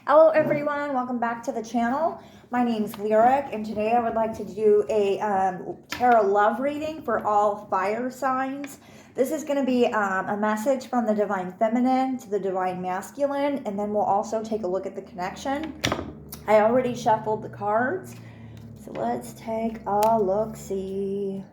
Hello everyone, welcome back to the channel. My name's Lyric, and today I would like to do a tarot love reading for all fire signs. This is going to be a message from the Divine Feminine to the Divine Masculine, and then we'll also take a look at the connection. I already shuffled the cards, so let's take a look-see.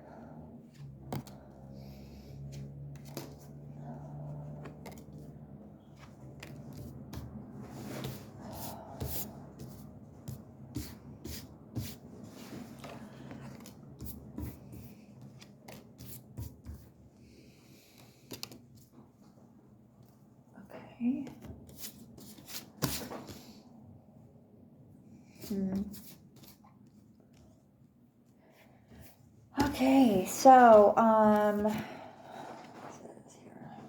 Okay, so,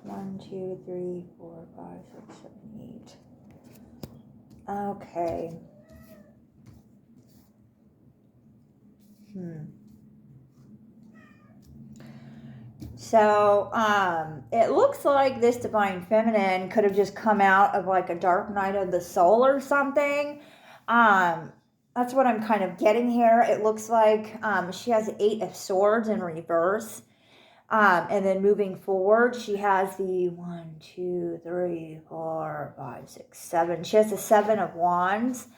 1, 2, 3, 4, 5, 6, 7, 8. Okay. So, it looks like this Divine Feminine could have just come out of like a dark night of the soul or something. That's what I'm kind of getting here. It looks like she has 8 of Swords in reverse. And then moving forward, she has the 1, 2, 3, 4, 5, 6, 7. She has the 7 of Wands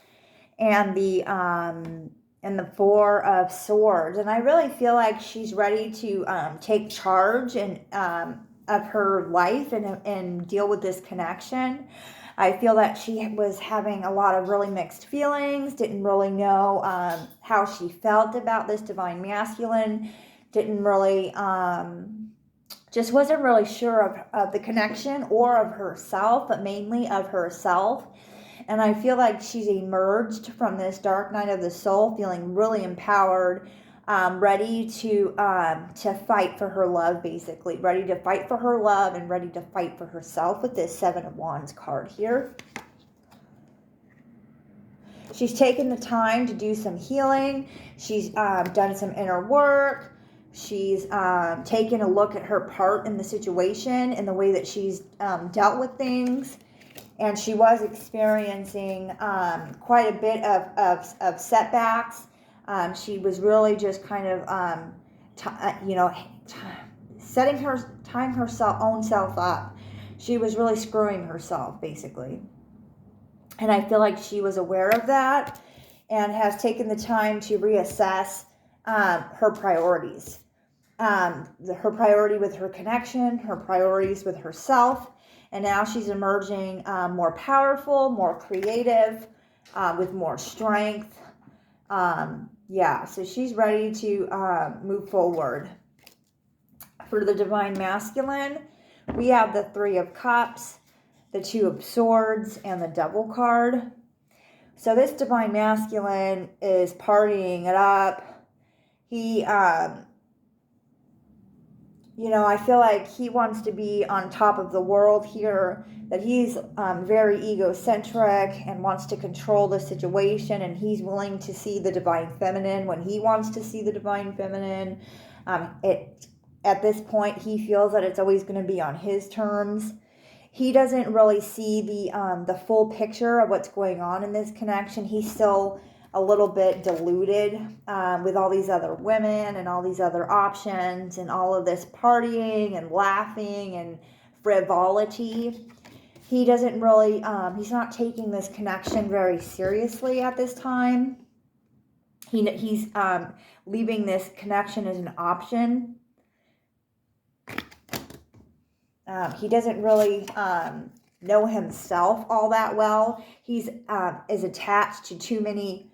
and the 4 of Swords. And I really feel like she's ready to take charge and of her life and deal with this connection. I feel that she was having a lot of really mixed feelings, didn't really know how she felt about this Divine Masculine, didn't really, just wasn't really sure of the connection or of herself, but mainly of herself. And I feel like she's emerged from this dark night of the soul feeling really empowered, ready to fight for her love, basically. Ready to fight for her love and ready to fight for herself with this 7 of Wands card here. She's taken the time to do some healing. She's done some inner work. She's taken a look at her part in the situation and the way that she's dealt with things. And she was experiencing quite a bit of setbacks. She was really just kind of, tying her own self up. She was really screwing herself, basically. And I feel like she was aware of that and has taken the time to reassess her priorities. Her priority with her connection, her priorities with herself. And now she's emerging more powerful, more creative, with more strength. So she's ready to move forward. For the Divine Masculine, we have the 3 of Cups, the 2 of Swords, and the Devil card. So this Divine Masculine is partying it up. He, I feel like he wants to be on top of the world here, that he's very egocentric and wants to control the situation, and he's willing to see the Divine Feminine when he wants to see the Divine Feminine. At this point, he feels that it's always going to be on his terms. He doesn't really see the full picture of what's going on in this connection. He's still a little bit deluded with all these other women and all these other options and all of this partying and laughing and frivolity. He doesn't really, he's not taking this connection very seriously at this time. He's leaving this connection as an option. He doesn't really know himself all that well. He's is attached to too many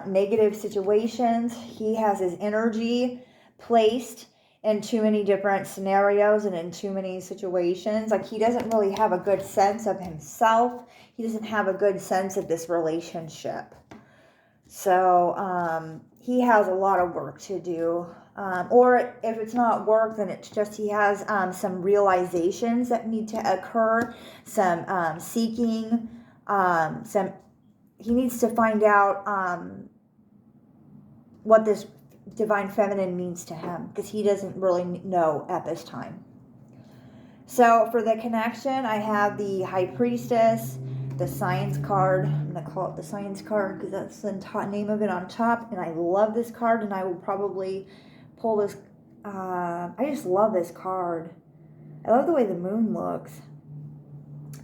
negative situations. He has his energy placed in too many different scenarios and in too many situations. Like, he doesn't really have a good sense of himself. He doesn't have a good sense of this relationship. So he has a lot of work to do. Or if it's not work, then it's just he has some realizations that need to occur, some seeking, he needs to find out what this Divine Feminine means to him, because he doesn't really know at this time. So for the connection, I have the High Priestess, the science card. I'm going to call it the science card because that's the name of it on top. And I love this card, and I will probably pull this. I just love this card. I love the way the moon looks.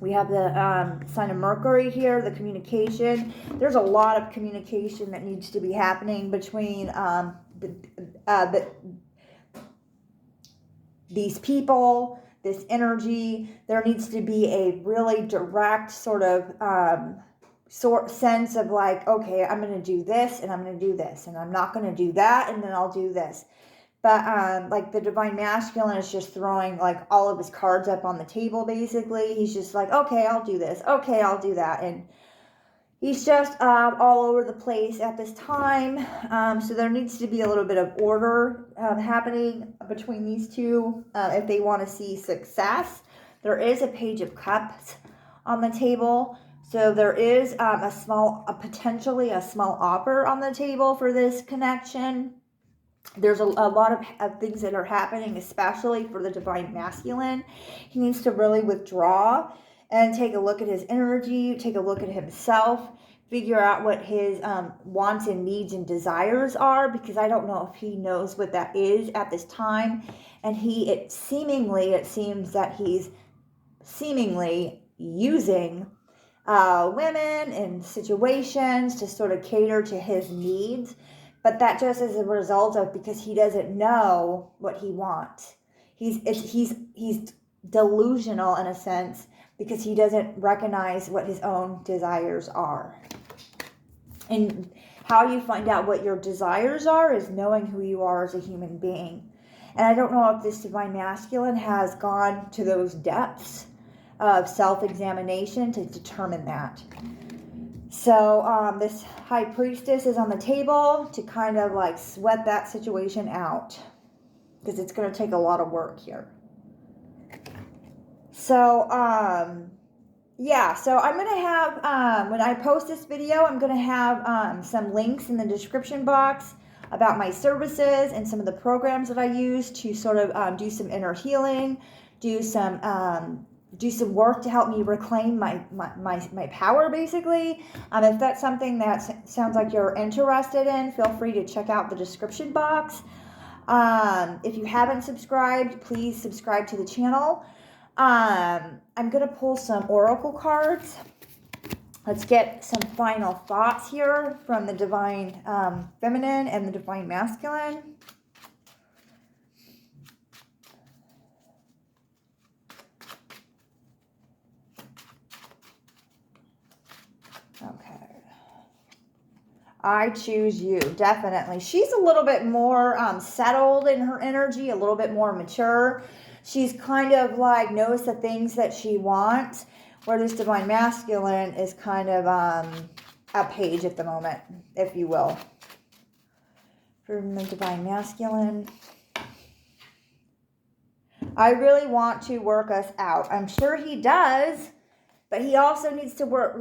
We have the sign of Mercury here, the communication. There's a lot of communication that needs to be happening between these people, this energy. There needs to be a really direct sort of sense of like, okay, I'm going to do this and I'm going to do this and I'm not going to do that and then I'll do this. But like the Divine Masculine is just throwing like all of his cards up on the table basically. He's just like, okay, I'll do this. Okay, I'll do that. And he's just all over the place at this time. So there needs to be a little bit of order happening between these two if they want to see success. There is a Page of Cups on the table. So there is potentially a small offer on the table for this connection. There's a lot of things that are happening, especially for the Divine Masculine. He needs to really withdraw and take a look at his energy, take a look at himself, figure out what his wants and needs and desires are, because I don't know if he knows what that is at this time. And it seems that he's seemingly using women and situations to sort of cater to his needs. But that just is a result of because he doesn't know what he wants. He's delusional in a sense because he doesn't recognize what his own desires are. And how you find out what your desires are is knowing who you are as a human being. And I don't know if this Divine Masculine has gone to those depths of self-examination to determine that. So this High Priestess is on the table to kind of like sweat that situation out because it's going to take a lot of work here. So, yeah, so I'm going to have, when I post this video, I'm going to have some links in the description box about my services and some of the programs that I use to sort of do some inner healing, do some work to help me reclaim my power, basically. If that's something that sounds like you're interested in, feel free to check out the description box. If you haven't subscribed, please subscribe to the channel. I'm going to pull some oracle cards. Let's get some final thoughts here from the Divine Feminine and the Divine Masculine. Okay. I choose you, definitely. She's a little bit more settled in her energy, a little bit more mature. She's kind of like knows the things that she wants, where this Divine Masculine is kind of a page at the moment, if you will. From the Divine Masculine. I really want to work us out. I'm sure he does, but he also needs to work,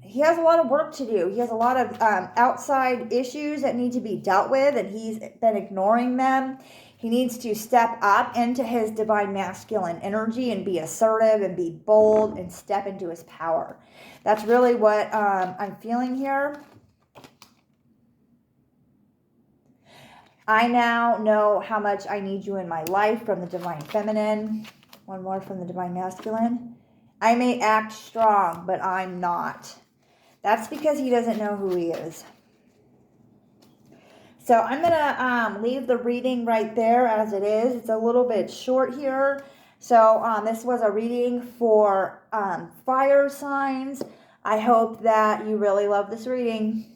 he has a lot of work to do. He has a lot of outside issues that need to be dealt with, and he's been ignoring them. He needs to step up into his Divine Masculine energy and be assertive and be bold and step into his power. That's really what I'm feeling here. I now know how much I need you in my life from the Divine Feminine. One more from the Divine Masculine. I may act strong, but I'm not. That's because he doesn't know who he is. So I'm going to leave the reading right there as it is. It's a little bit short here. So this was a reading for fire signs. I hope that you really love this reading.